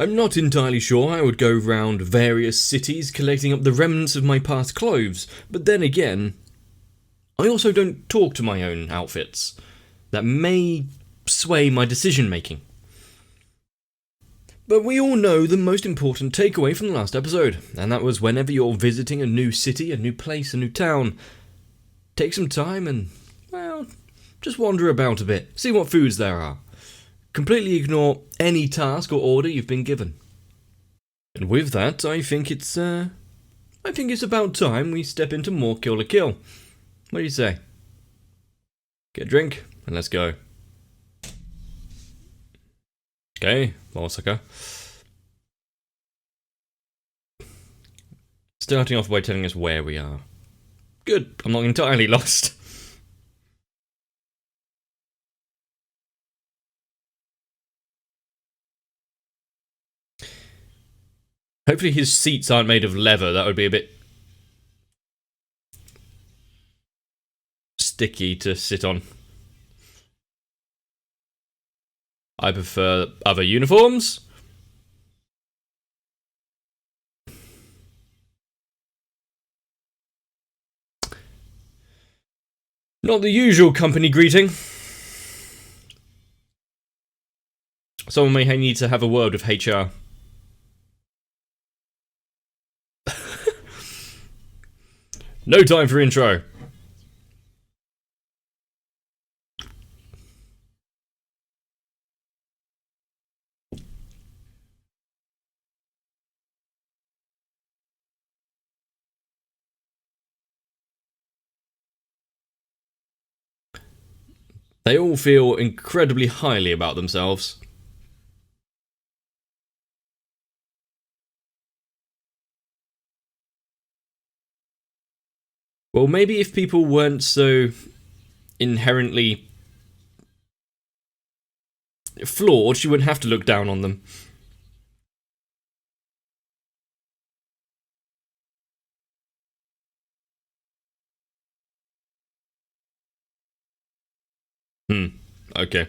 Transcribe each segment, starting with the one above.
I'm not entirely sure I would go round various cities collecting up the remnants of my past clothes, but then again, I also don't talk to my own outfits. That may sway my decision making. But we all know the most important takeaway from the last episode, and that was whenever you're visiting a new city, a new place, a new town, take some time and, well, just wander about a bit, see what foods there are. Completely ignore any task or order you've been given. And with that, I think it's about time we step into more Kill la Kill. What do you say? Get a drink, and let's go. Okay, Osaka. Starting off by telling us where we are. Good, I'm not entirely lost. Hopefully his seats aren't made of leather, that would be a bit sticky to sit on. I prefer other uniforms. Not the usual company greeting. Someone may need to have a word with HR. No time for intro. They all feel incredibly highly about themselves. Well, maybe if people weren't so inherently flawed, she wouldn't have to look down on them. Okay.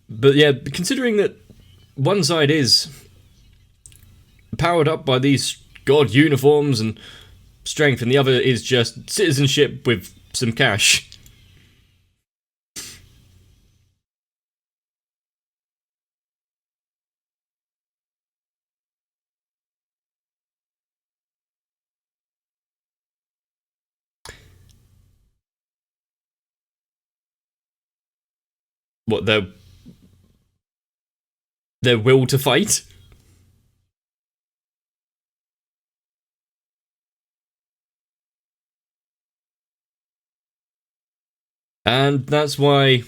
But yeah, considering that one side is powered up by these god uniforms and strength, and the other is just citizenship with some cash. What, their will to fight? And that's why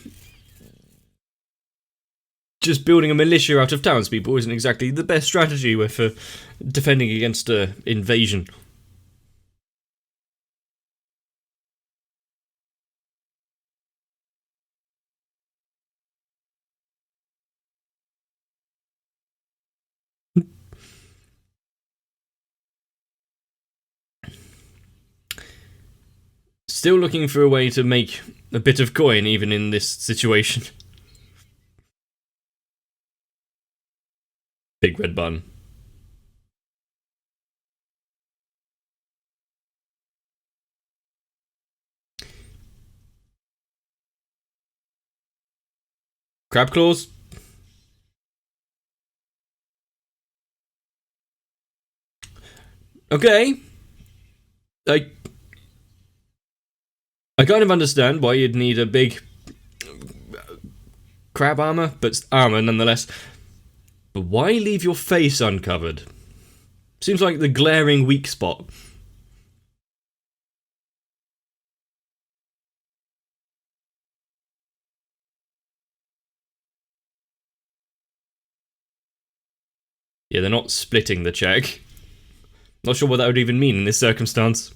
just building a militia out of townspeople isn't exactly the best strategy for defending against an invasion. Still looking for a way to make a bit of coin even in this situation. Big red bun. Crab claws. Okay. I kind of understand why you'd need a big crab armor, but armor nonetheless. But why leave your face uncovered? Seems like the glaring weak spot. Yeah, they're not splitting the check. Not sure what that would even mean in this circumstance.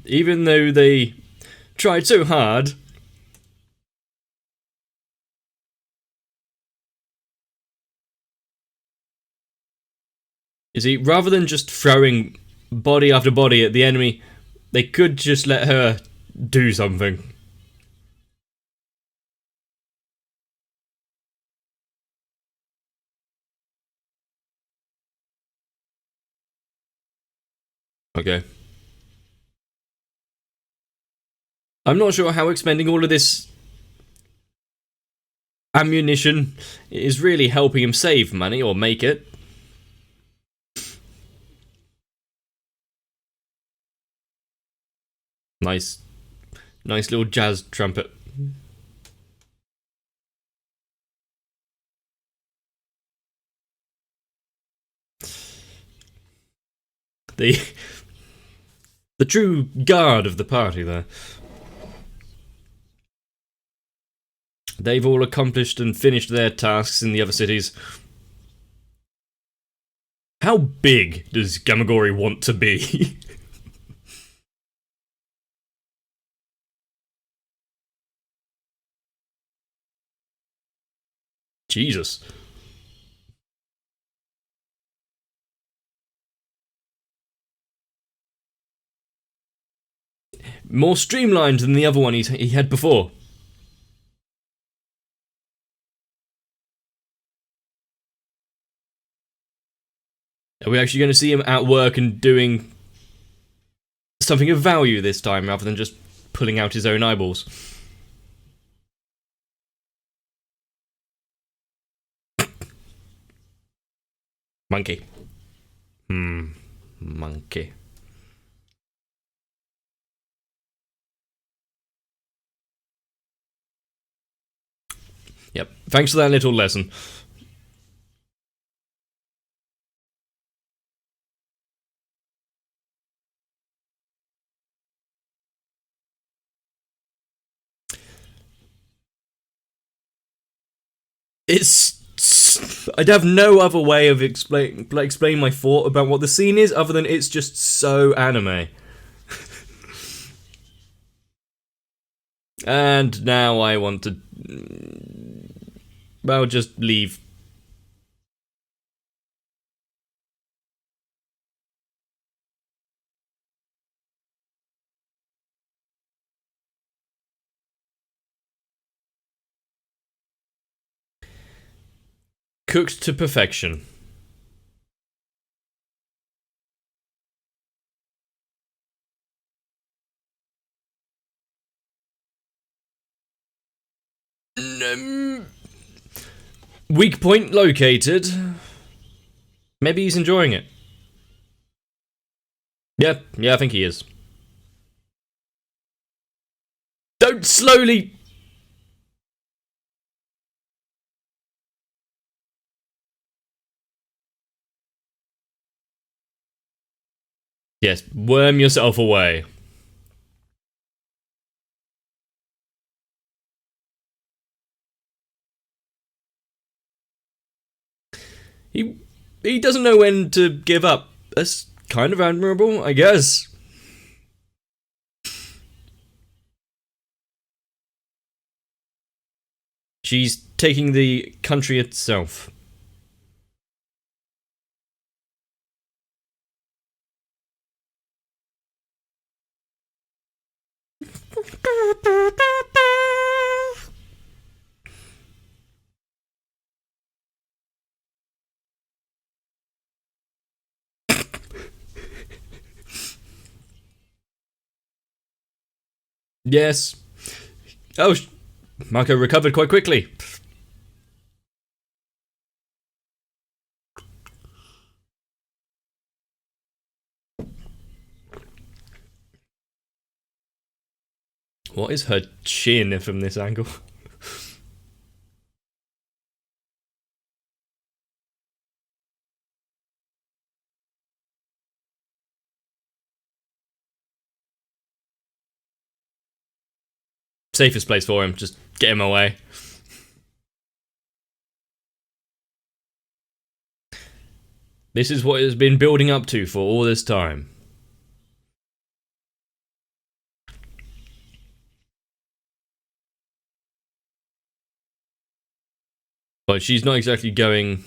Even though they tried so hard. You see, rather than just throwing body after body at the enemy, they could just let her do something. Okay. I'm not sure how expending all of this ammunition is really helping him save money or make it. Nice little jazz trumpet. The true guard of the party there. They've all accomplished and finished their tasks in the other cities. How big does Gamagori want to be? Jesus. More streamlined than the other one he had before. Are we actually going to see him at work and doing something of value this time, rather than just pulling out his own eyeballs? Monkey. Monkey. Yep, thanks for that little lesson. I'd have no other way of explaining my thought about what the scene is, other than it's just so anime. And now I want to... well, just leave. Cooked to perfection. Weak point located. Maybe he's enjoying it. Yeah, I think he is. Don't slowly... yes, worm yourself away. He doesn't know when to give up. That's kind of admirable, I guess. She's taking the country itself. Yes. Oh, Marco recovered quite quickly. What is her chin from this angle? Safest place for him, just get him away. This is what it's been building up to for all this time. But she's not exactly going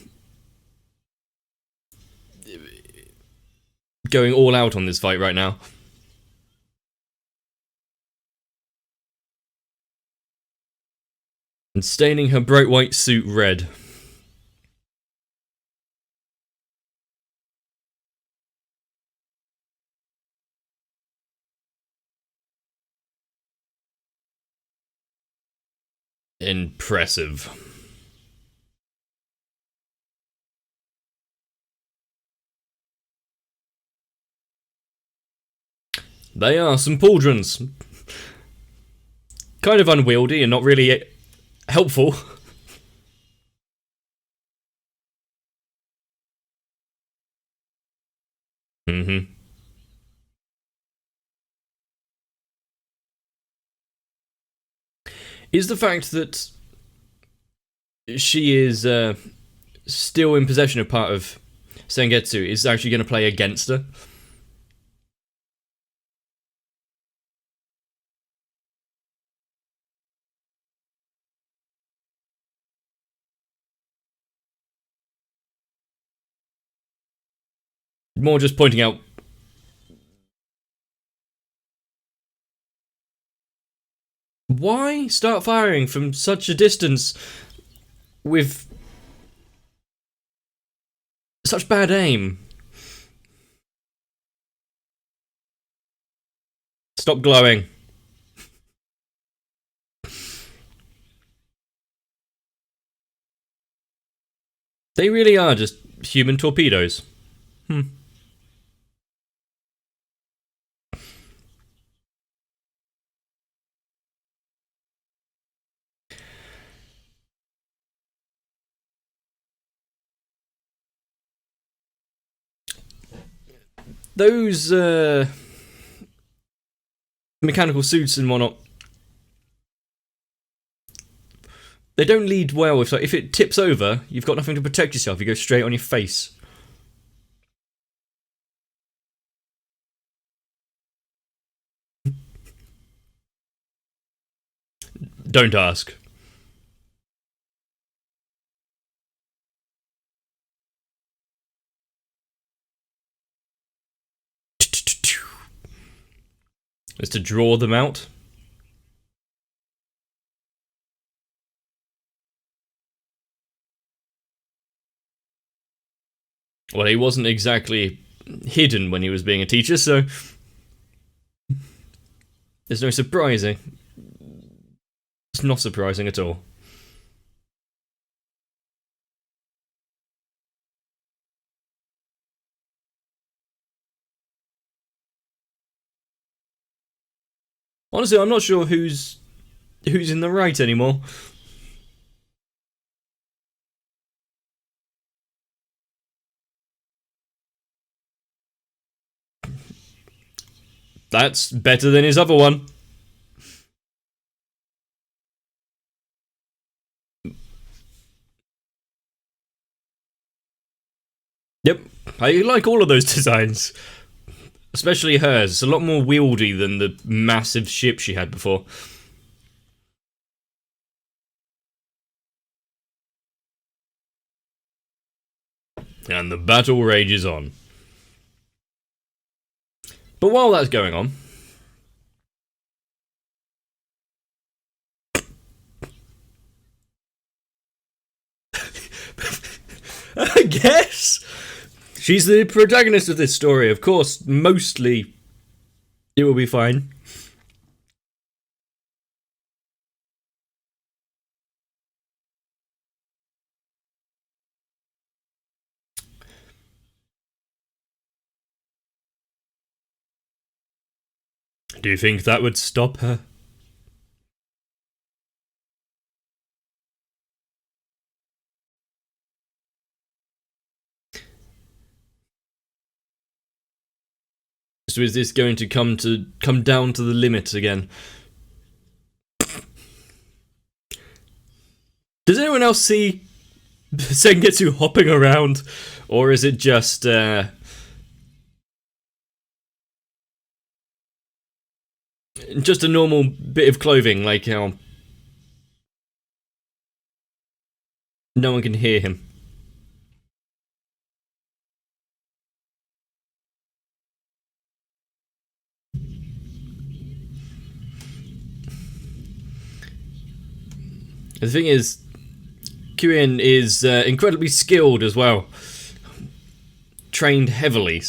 all out on this fight right now. And staining her bright white suit red. Impressive. They are some pauldrons. Kind of unwieldy and not really helpful. Mm-hmm. Is the fact that she is still in possession of part of Sengetsu is actually going to play against her? More just pointing out. Why start firing from such a distance with such bad aim? Stop glowing. They really are just human torpedoes. Those mechanical suits and whatnot, they don't lead well. If it tips over, you've got nothing to protect yourself. You go straight on your face. Don't ask. Is to draw them out. Well, he wasn't exactly hidden when he was being a teacher, so there's no surprising. It's not surprising at all. Honestly, I'm not sure who's in the right anymore. That's better than his other one. Yep, I like all of those designs. Especially hers. It's a lot more wieldy than the massive ship she had before. And the battle rages on. But while that's going on, I guess she's the protagonist of this story. Of course, mostly it will be fine. Do you think that would stop her? So is this going to come down to the limit again? Does anyone else see Sengetsu hopping around? Or is it just just a normal bit of clothing, like how No one can hear him. The thing is, Kyrian is incredibly skilled as well. Trained heavily.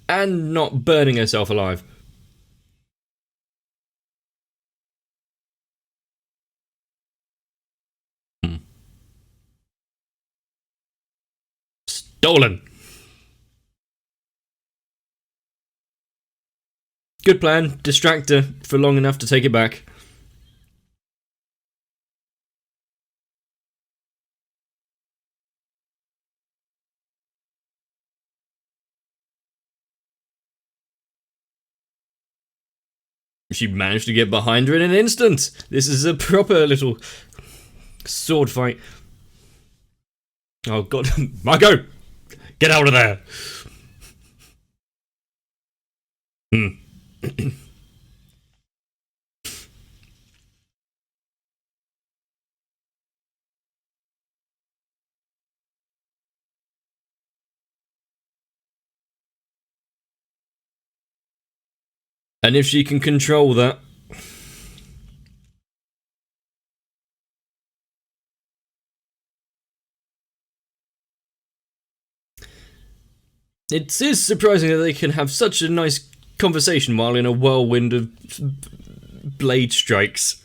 And not burning herself alive. Stolen! Good plan. Distract her for long enough to take it back. She managed to get behind her in an instant. This is a proper little sword fight. Oh god. Marco! Get out of there! And if she can control that... It is surprising that they can have such a nice conversation while in a whirlwind of blade strikes.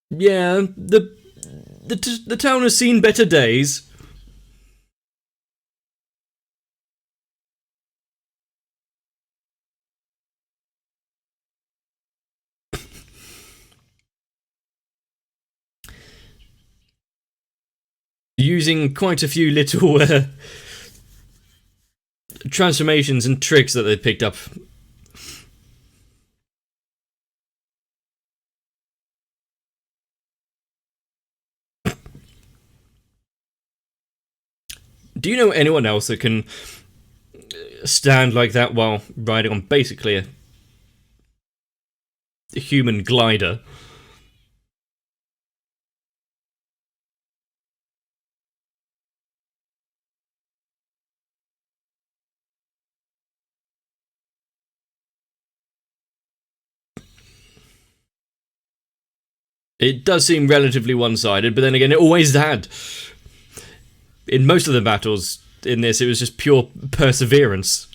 Yeah, the town has seen better days. Using quite a few little transformations and tricks that they picked up. Do you know anyone else that can stand like that while riding on basically a human glider? It does seem relatively one-sided, but then again, it always had. In most of the battles in this, it was just pure perseverance.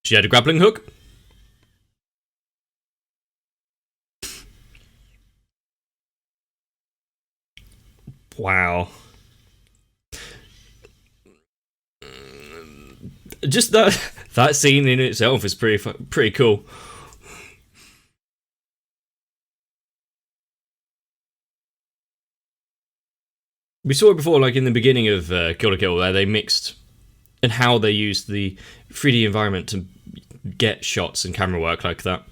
She had a grappling hook. Wow. Just that scene in itself is pretty cool. We saw it before, like in the beginning of Kill la Kill, where they mixed and how they used the 3D environment to get shots and camera work like that.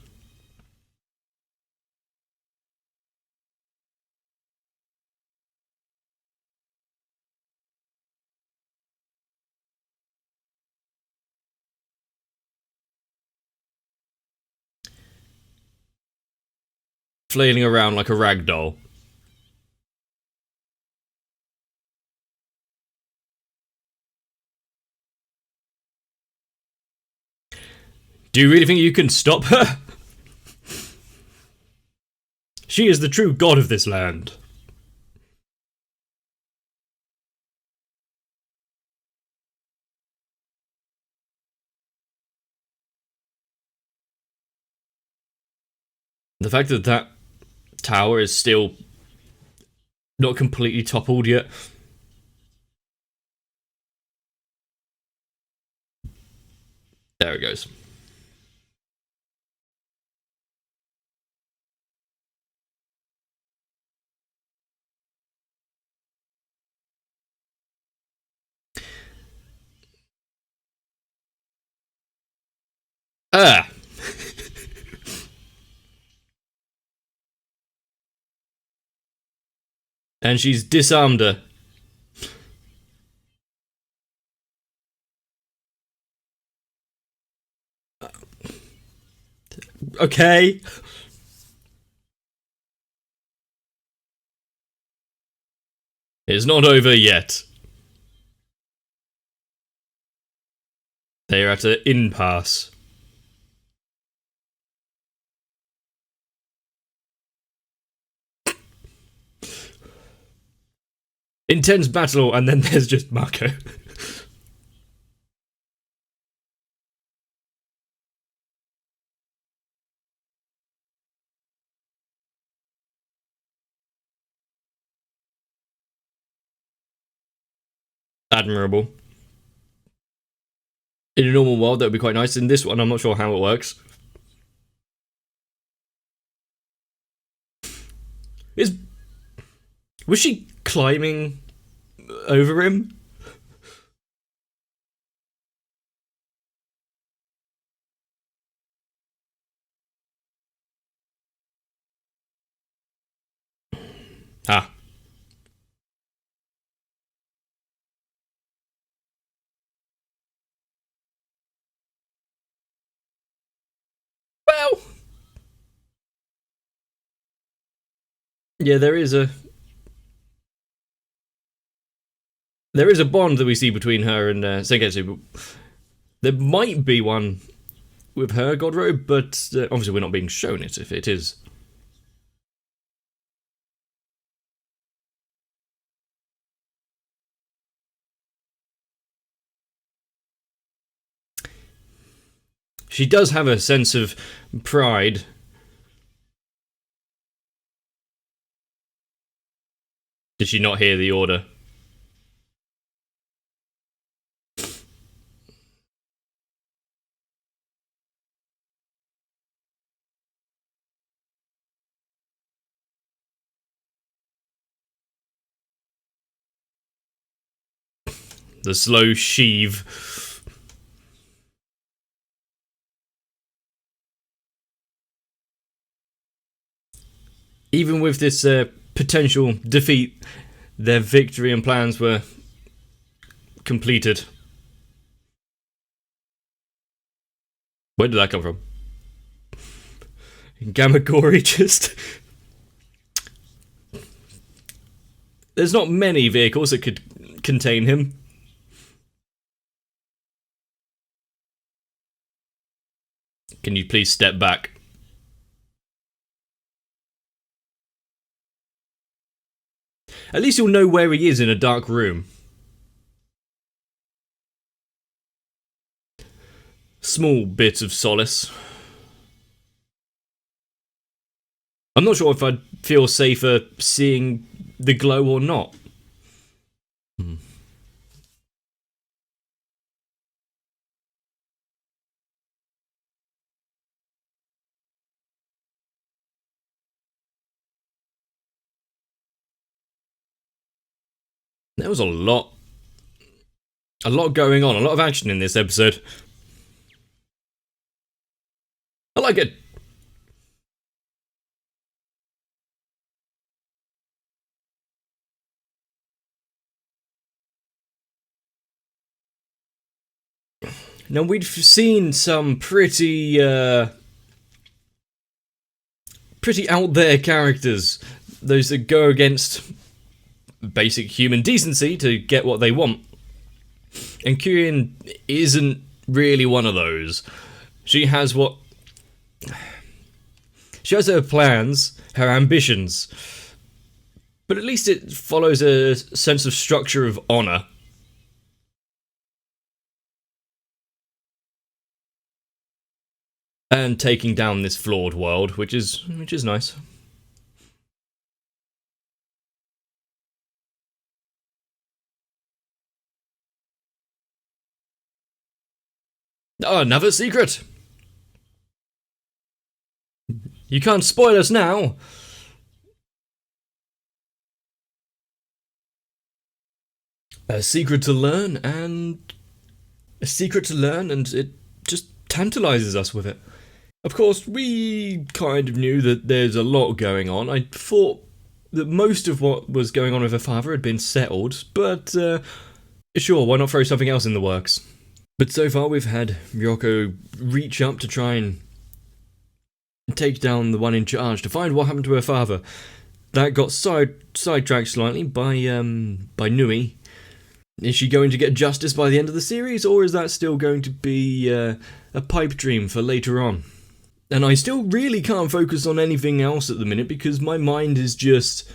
Flailing around like a rag doll. Do you really think you can stop her? She is the true god of this land. The fact that that tower is still not completely toppled yet. There it goes. And she's disarmed her. Okay. It's not over yet. They are at an impasse. Intense battle, and then there's just Marco. Admirable. In a normal world, that would be quite nice. In this one, I'm not sure how it works. Was she climbing over him? Ah. Well. Yeah, there is a bond that we see between her and Sengetsu. There might be one with her, Godrobe, but obviously we're not being shown it if it is. She does have a sense of pride. Did she not hear the order? The slow sheave. Even with this potential defeat, their victory and plans were completed. Where did that come from? Gamagori just... There's not many vehicles that could contain him. Can you please step back? At least you'll know where he is in a dark room. Small bit of solace. I'm not sure if I'd feel safer seeing the glow or not. There was a lot going on, a lot of action in this episode. I like it. Now, we've seen some pretty out there characters. Those that go against basic human decency to get what they want. And Kyrian isn't really one of those. She has her plans, her ambitions. But at least it follows a sense of structure of honour. And taking down this flawed world, which is nice. Oh, another secret! You can't spoil us now! A secret to learn, and it just tantalizes us with it. Of course, we kind of knew that there's a lot going on. I thought that most of what was going on with her father had been settled, but sure, why not throw something else in the works? But so far we've had Ryoko reach up to try and take down the one in charge to find what happened to her father. That got sidetracked slightly by Nui. Is she going to get justice by the end of the series, or is that still going to be a pipe dream for later on? And I still really can't focus on anything else at the minute because my mind is just,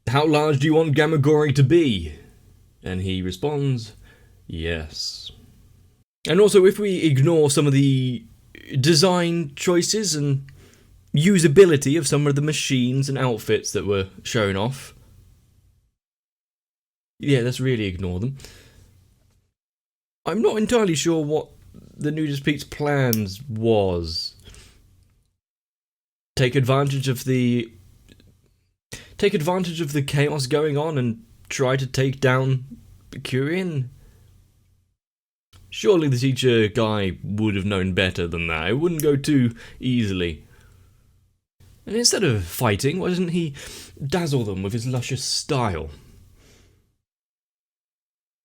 how large do you want Gamagori to be? And he responds, yes. And also, if we ignore some of the design choices and usability of some of the machines and outfits that were shown off, yeah, let's really ignore them. I'm not entirely sure what the Nudist Pete's plans was. Take advantage of the chaos going on and try to take down Kurian? Surely the teacher guy would have known better than that. It wouldn't go too easily. And instead of fighting, why doesn't he dazzle them with his luscious style?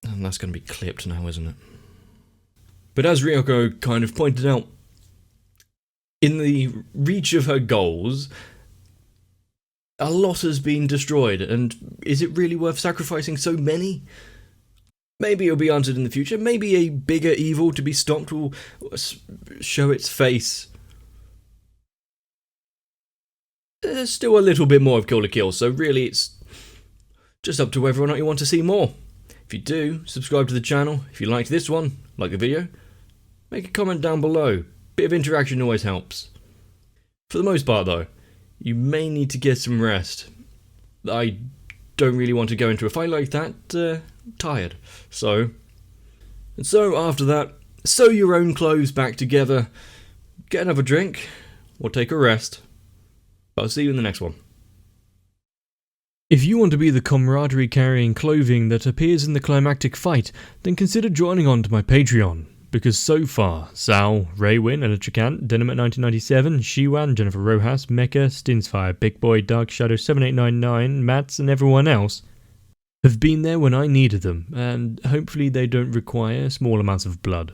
And that's going to be clipped now, isn't it? But as Ryoko kind of pointed out, in the reach of her goals, a lot has been destroyed, and is it really worth sacrificing so many? Maybe it'll be answered in the future. Maybe a bigger evil to be stopped will show its face. There's still a little bit more of Kill la Kill, so really it's just up to whether or not you want to see more. If you do, subscribe to the channel. If you liked this one, like the video, make a comment down below. Bit of interaction always helps. For the most part though, you may need to get some rest. I don't really want to go into a fight like that, tired. So after that, sew your own clothes back together, get another drink, or take a rest. I'll see you in the next one. If you want to be the camaraderie carrying clothing that appears in the climactic fight, then consider joining on to my Patreon. Because so far, Sal, Raywin, Electricant, Dynamite 1997, Shiwan, Jennifer Rojas, Mecha, Stinsfire, Big Boy, Dark Shadow 7899, Mats, and everyone else have been there when I needed them, and hopefully they don't require small amounts of blood.